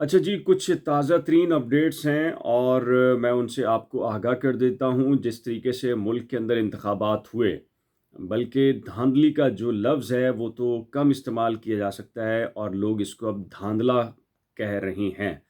अच्छा जी, कुछ ताज़ा तरीन अपडेट्स हैं और मैं उनसे आपको आगाह कर देता हूँ। जिस तरीके से मुल्क के अंदर इंतखाबात हुए, बल्कि धांधली का जो लफ्ज़ है वो तो कम इस्तेमाल किया जा सकता है और लोग इसको अब धांधला कह रहे हैं।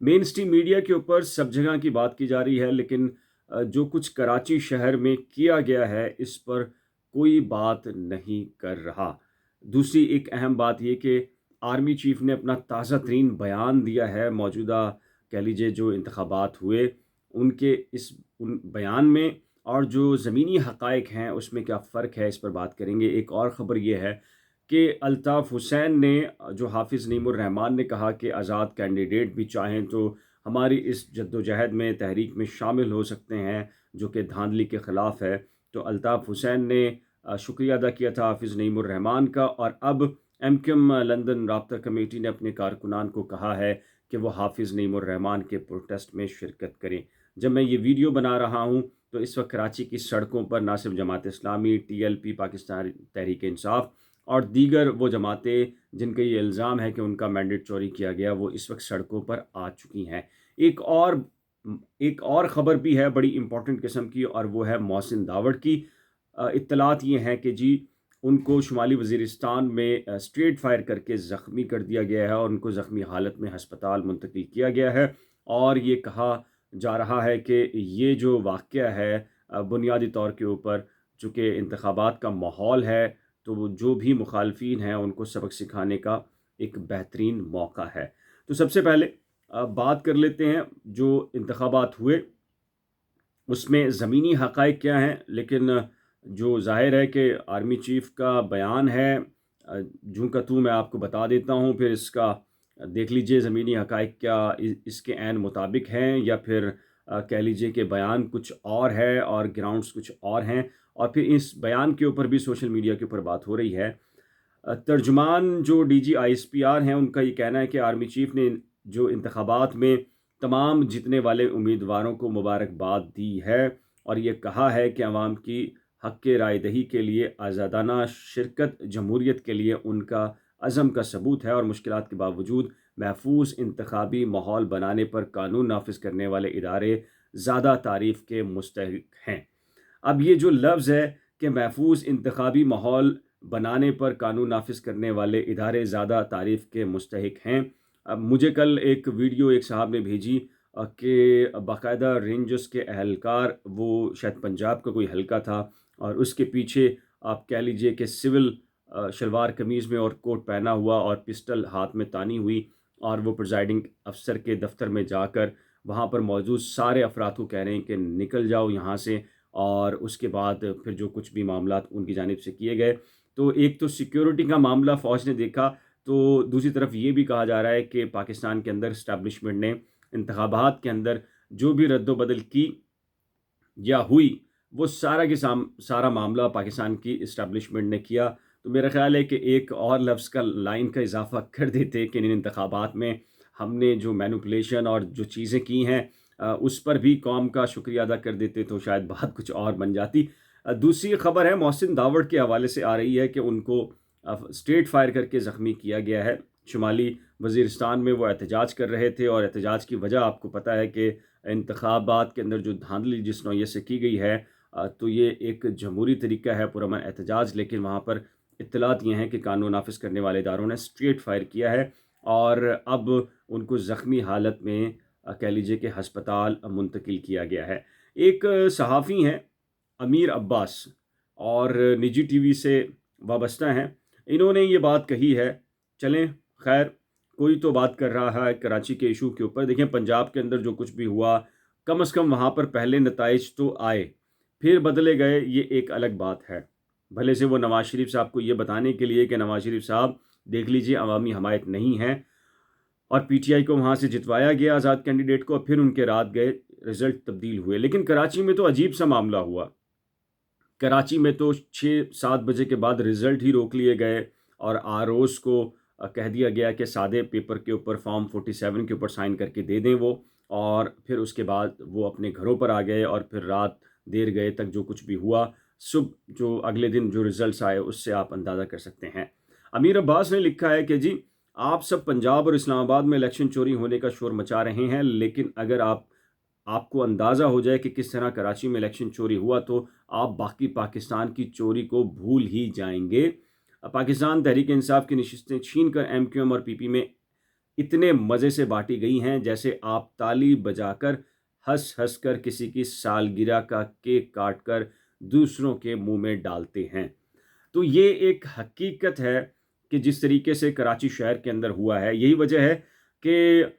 मेन स्ट्रीम मीडिया के ऊपर सब जगह की बात की जा रही है, लेकिन जो कुछ कराची शहर में किया गया है इस पर कोई बात नहीं कर रहा। दूसरी एक अहम बात ये कि आर्मी चीफ ने अपना ताज़ा तरीन बयान दिया है मौजूदा, कह लीजिए, जो इंतखाबात हुए उनके इस उन बयान में, और जो ज़मीनी हक़ाइक़ हैं उसमें क्या फ़र्क है, इस पर बात करेंगे। एक और ख़बर ये है कि अल्ताफ़ हुसैन ने, जो हाफ़िज़ नईमुर रहमान ने कहा कि आज़ाद कैंडिडेट भी चाहें तो हमारी इस जद्दोजहद में, तहरीक में शामिल हो सकते हैं, जो कि धांधली के ख़िलाफ़ है। तो अल्ताफ़ हुसैन ने शुक्रिया अदा किया था हाफ़िज़ नईमुर रहमान का, और अब एमक्यूएम लंदन राब्ता कमेटी ने अपने कारकुनान को कहा है कि वो हाफ़िज़ नईमुर रहमान के प्रोटेस्ट में शिरकत करें। जब मैं ये वीडियो बना रहा हूँ तो इस वक्त कराची की सड़कों पर ना सिर्फ जमात इस्लामी, टीएलपी, पाकिस्तान तहरीक इंसाफ और दीगर वो जमातें जिनका ये इल्ज़ाम है कि उनका मैंडेट चोरी किया गया, वो इस वक्त सड़कों पर आ चुकी हैं। एक और ख़बर भी है बड़ी इम्पोर्टेंट किस्म की, और वो है मोहसिन दावड़ की। इत्तलात ये हैं कि जी, उनको शुमाली वज़ीरिस्तान में स्ट्रेट फायर करके ज़ख्मी कर दिया गया है और उनको ज़ख्मी हालत में हस्पताल मुंतकिल किया गया है। और ये कहा जा रहा है कि ये जो वाक़या है, बुनियादी तौर के ऊपर चूँकि इंतखाबात का माहौल है, तो वो जो भी मुखालफिन हैं उनको सबक सिखाने का एक बेहतरीन मौका है। तो सबसे पहले बात कर लेते हैं जो इंतखाबात हुए उसमें ज़मीनी हक़ाइक़ क्या हैं। लेकिन जो ज़ाहिर है कि आर्मी चीफ़ का बयान है, यूँ का त्यों मैं आपको बता देता हूँ, फिर इसका देख लीजिए ज़मीनी हक़ाइक़ क्या इसके ऐन मुताबिक हैं, या फिर कह लीजिए कि बयान कुछ और है और ग्राउंड्स कुछ और हैं। और फिर इस बयान के ऊपर भी सोशल मीडिया के ऊपर बात हो रही है। तर्जुमान जो डीजी आईएसपीआर हैं उनका ये कहना है कि आर्मी चीफ़ ने जो इंतखाबात में तमाम जीतने वाले उम्मीदवारों को मुबारकबाद दी है, और ये कहा है कि अवाम की हक़ राय दही के लिए आज़ादाना शिरकत जमहूरियत के लिए उनका अज़म का सबूत है, और मुश्किलात के बावजूद महफूज इंतखाबी माहौल बनाने पर कानून नाफिज करने वाले इदारे ज़्यादा तारीफ़ के मुस्तहिक हैं। अब ये जो लफ्ज़ है कि महफूज इंतखाबी माहौल बनाने पर कानून नाफिज करने वाले इदारे ज़्यादा तारीफ़ के मुस्तहिक हैं। अब मुझे कल एक वीडियो एक साहब ने भेजी कि बाकायदा रेंजर्स के एहलकार, वो शायद पंजाब का कोई हलका था, और उसके पीछे आप कह लीजिए कि सिविल शलवार कमीज़ में और कोट पहना हुआ और पिस्टल हाथ में तानी हुई, और वो प्रिजाइडिंग अफसर के दफ्तर में जाकर वहाँ पर मौजूद सारे अफराद को कह रहे हैं कि निकल जाओ यहाँ से। और उसके बाद फिर जो कुछ भी मामलात उनकी जानिब से किए गए, तो एक तो सिक्योरिटी का मामला फ़ौज ने देखा, तो दूसरी तरफ ये भी कहा जा रहा है कि पाकिस्तान के अंदर इस्टेब्लिशमेंट ने इंतखाबात के अंदर जो भी रद्द-ओ-बदल की या हुई, वो सारा के सारा मामला पाकिस्तान की इस्टेब्लिशमेंट ने किया। तो मेरा ख़्याल है कि एक और लफ्ज़ का, लाइन का इज़ाफ़ा कर देते कि इन इंतखाबात में हमने जो मैनिपुलेशन और जो चीज़ें की हैं, उस पर भी कौम का शुक्रिया अदा कर देते, तो शायद बात कुछ और बन जाती। दूसरी ख़बर है मोहसिन दावड़ के हवाले से आ रही है कि उनको स्ट्रेट फायर करके ज़ख्मी किया गया है। शुमाली वज़ीरिस्तान में वो एहतजाज कर रहे थे, और एहतजाज की वजह आपको पता है कि इंतखाबात के अंदर जो धांधली जिस नौइयत से की गई है, तो ये एक जमहूरी तरीका है पुरअमन एहतजाज, लेकिन वहाँ पर इत्तलात ये हैं कि कानून नाफिज करने वाले इदारों ने स्ट्रेट फायर किया है, और अब उनको ज़ख्मी हालत में कह लीजिए कि हस्पताल मुंतकिल किया गया है। एक सहाफ़ी हैं अमीर अब्बास, और निजी टीवी से वाबस्ता हैं। इन्होंने ये बात कही है। चलें, खैर, कोई तो बात कर रहा है कराची के इशू के ऊपर। देखें, पंजाब के अंदर जो कुछ भी हुआ, कम से कम वहाँ पर पहले नताइज तो आए, फिर बदले गए, ये एक अलग बात है। भले से वो नवाज़ शरीफ साहब को ये बताने के लिए कि नवाज़ शरीफ साहब देख लीजिए अवामी हमायत नहीं है, और पीटीआई को वहाँ से जितवाया गया आज़ाद कैंडिडेट को, और फिर उनके रात गए, रिज़ल्ट तब्दील हुए। लेकिन कराची में तो अजीब सा मामला हुआ। कराची में तो 6-7 बजे के बाद रिज़ल्ट ही रोक लिए गए, और आरओज़ को कह दिया गया कि सादे पेपर के ऊपर फॉर्म 47 के ऊपर साइन करके दे दें वो, और फिर उसके बाद वो अपने घरों पर आ गए, और फिर रात देर गए तक जो कुछ भी हुआ, सुबह जो अगले दिन जो रिज़ल्ट्स आए उससे आप अंदाज़ा कर सकते हैं। अमीर अब्बास ने लिखा है कि जी, आप सब पंजाब और इस्लामाबाद में इलेक्शन चोरी होने का शोर मचा रहे हैं, लेकिन अगर आपको अंदाज़ा हो जाए कि किस तरह कराची में इलेक्शन चोरी हुआ तो आप बाकी पाकिस्तान की चोरी को भूल ही जाएंगे। पाकिस्तान तहरीक इंसाफ की नशिस्तें छीन कर MQM और PP में इतने मज़े से बांटी गई हैं जैसे आप ताली बजाकर हंस हंस कर किसी की सालगिरह का केक काट कर दूसरों के मुंह में डालते हैं। तो ये एक हकीकत है कि जिस तरीके से कराची शहर के अंदर हुआ है, यही वजह है कि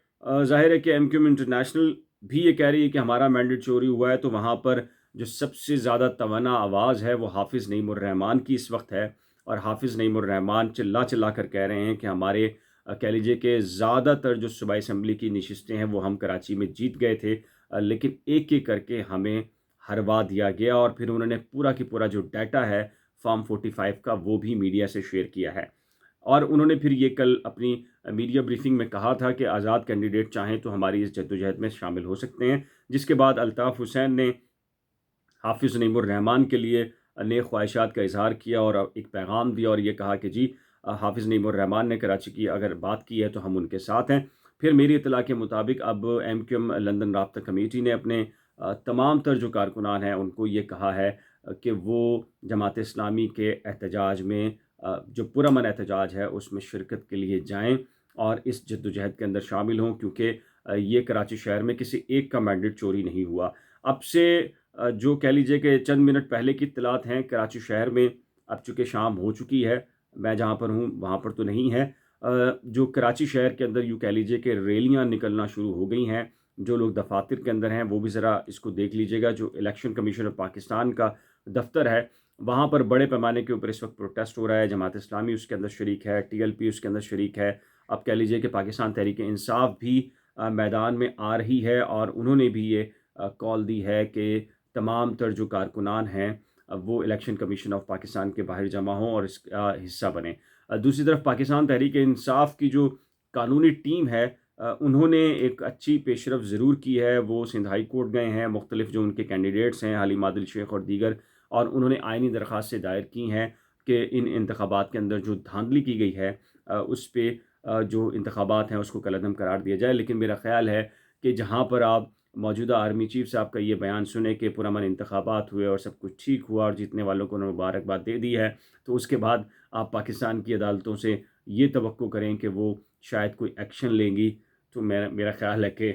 ज़ाहिर है कि MQM इंटरनेशनल भी ये कह रही है कि हमारा मैंडेट चोरी हुआ है। तो वहाँ पर जो सबसे ज़्यादा तमन्ना आवाज़ है वो हाफिज़ नईमुर रहमान की इस वक्त है, और हाफिज़ नईमुर रहमान चिल्ला चिल्ला कर कह रहे हैं कि हमारे कह लीजिए कि ज़्यादातर जो सूबाई असम्बली की नशिस्तें हैं वो हम कराची में जीत गए थे, लेकिन एक एक करके हमें हरवा दिया गया। और फिर उन्होंने पूरा की पूरा जो डाटा है फॉर्म 45 का वो भी मीडिया से शेयर किया है। और उन्होंने फिर ये कल अपनी मीडिया ब्रीफिंग में कहा था कि आज़ाद कैंडिडेट चाहें तो हमारी इस जद्दोजहद में शामिल हो सकते हैं, जिसके बाद अल्ताफ़ हुसैन ने हाफिज़ नईमुर रहमान के लिए नेक ख्वाहिशात का इजहार किया और एक पैगाम दिया और ये कहा कि जी हाफिज़ नईमुर रहमान ने कराची की अगर बात की है तो हम उनके साथ हैं। फिर मेरी इत्तला के मुताबिक अब MQM लंदन राब्ता कमेटी ने अपने तमाम तर जो कारकुनान हैं उनको ये कहा है कि वो जमात इस्लामी के एहतजाज में जो पुरअमन एहतजाज है उसमें शिरकत के लिए जाएँ और इस जद्दोजहद के अंदर शामिल हों, क्योंकि ये कराची शहर में किसी एक का मैंडेट चोरी नहीं हुआ। अब से जो कह लीजिए कि चंद मिनट पहले की इत्तलात हैं, कराची शहर में अब चूँकि शाम हो चुकी है, मैं जहाँ पर हूँ वहाँ पर तो नहीं है। जो कराची शहर के अंदर यूँ कह लीजिए कि रैलियाँ निकलना शुरू हो गई हैं। जो लोग दफातर के अंदर हैं वो भी ज़रा इसको देख लीजिएगा। जो इलेक्शन कमीशन ऑफ पाकिस्तान का दफ्तर है वहाँ पर बड़े पैमाने के ऊपर इस वक्त प्रोटेस्ट हो रहा है। जमात इस्लामी उसके अंदर शरीक है, TLP उसके अंदर शरीक है। अब कह लीजिए कि पाकिस्तान तहरीक इंसाफ भी मैदान में आ रही है और उन्होंने भी ये कॉल दी है कि तमाम तर जो कारकुनान हैं वो इलेक्शन कमीशन ऑफ पाकिस्तान के बाहर जमा हों और इसका हिस्सा बने। दूसरी तरफ पाकिस्तान तहरीक इंसाफ की जो कानूनी टीम है उन्होंने एक अच्छी पेशरफ ज़रूर की है। वो सिंध हाई कोर्ट गए हैं, मुख्तलिफ जो उनके कैंडिडेट्स हैं हलीम आदिल शेख और दीगर, और उन्होंने आइनी दरख्वास्तें दायर की हैं कि इन इंतखाबात के अंदर जो धांधली की गई है उस पे जो इंतखाबात हैं उसको कलअदम करार दिया जाए। लेकिन मेरा ख़्याल है कि जहाँ पर आप मौजूदा आर्मी चीफ साहब का ये बयान सुने कि पुरअमन इंतखाबात हुए और सब कुछ ठीक हुआ और जीतने वालों को उन्होंने मुबारकबाद दे दी है, तो उसके बाद आप पाकिस्तान की अदालतों से ये तवक्को करें कि वो शायद कोई एक्शन लेंगी। तो मेरा ख़्याल है कि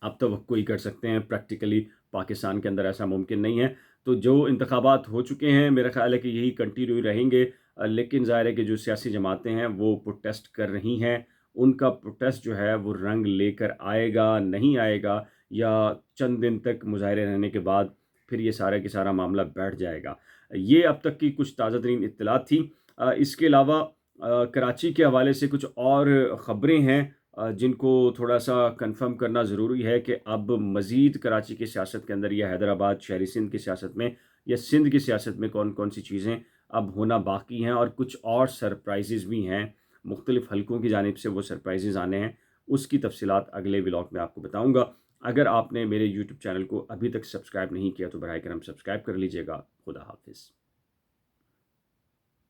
आप तवक्को ही कर सकते हैं, प्रैक्टिकली पाकिस्तान के अंदर ऐसा मुमकिन नहीं है। तो जो इंतखाबात हो चुके हैं मेरा ख़्याल है कि यही कंटिन्यू रहेंगे, लेकिन ज़ाहिर है कि जो सियासी जमातें हैं वो प्रोटेस्ट कर रही हैं। उनका प्रोटेस्ट जो है वो रंग लेकर आएगा, नहीं आएगा, या चंद दिन तक मुज़ाहरे रहने के बाद फिर ये सारा का सारा मामला बैठ जाएगा। ये अब तक की कुछ ताज़ा तरीन इत्तलात थी। इसके अलावा कराची के हवाले से कुछ और ख़बरें हैं जिनको थोड़ा-सा कन्फर्म करना ज़रूरी है कि अब मज़ीद कराची की सियासत के अंदर या हैदराबाद, शहरी सिंध की सियासत में या सिंध की सियासत में कौन-कौन सी चीज़ें अब होना बाकी हैं, और कुछ और सरप्राइज़ेज़ भी हैं। मुख्तलिफ़ हलकों की जानिब से वो सरप्राइज़ेज़ आने हैं। उसकी तफ़सीलात अगले व्लॉग में आपको बताऊँगा। अगर आपने मेरे यूट्यूब चैनल को अभी तक सब्सक्राइब नहीं किया तो बराए करम सब्सक्राइब कर लीजिएगा। खुदा हाफ़िज़।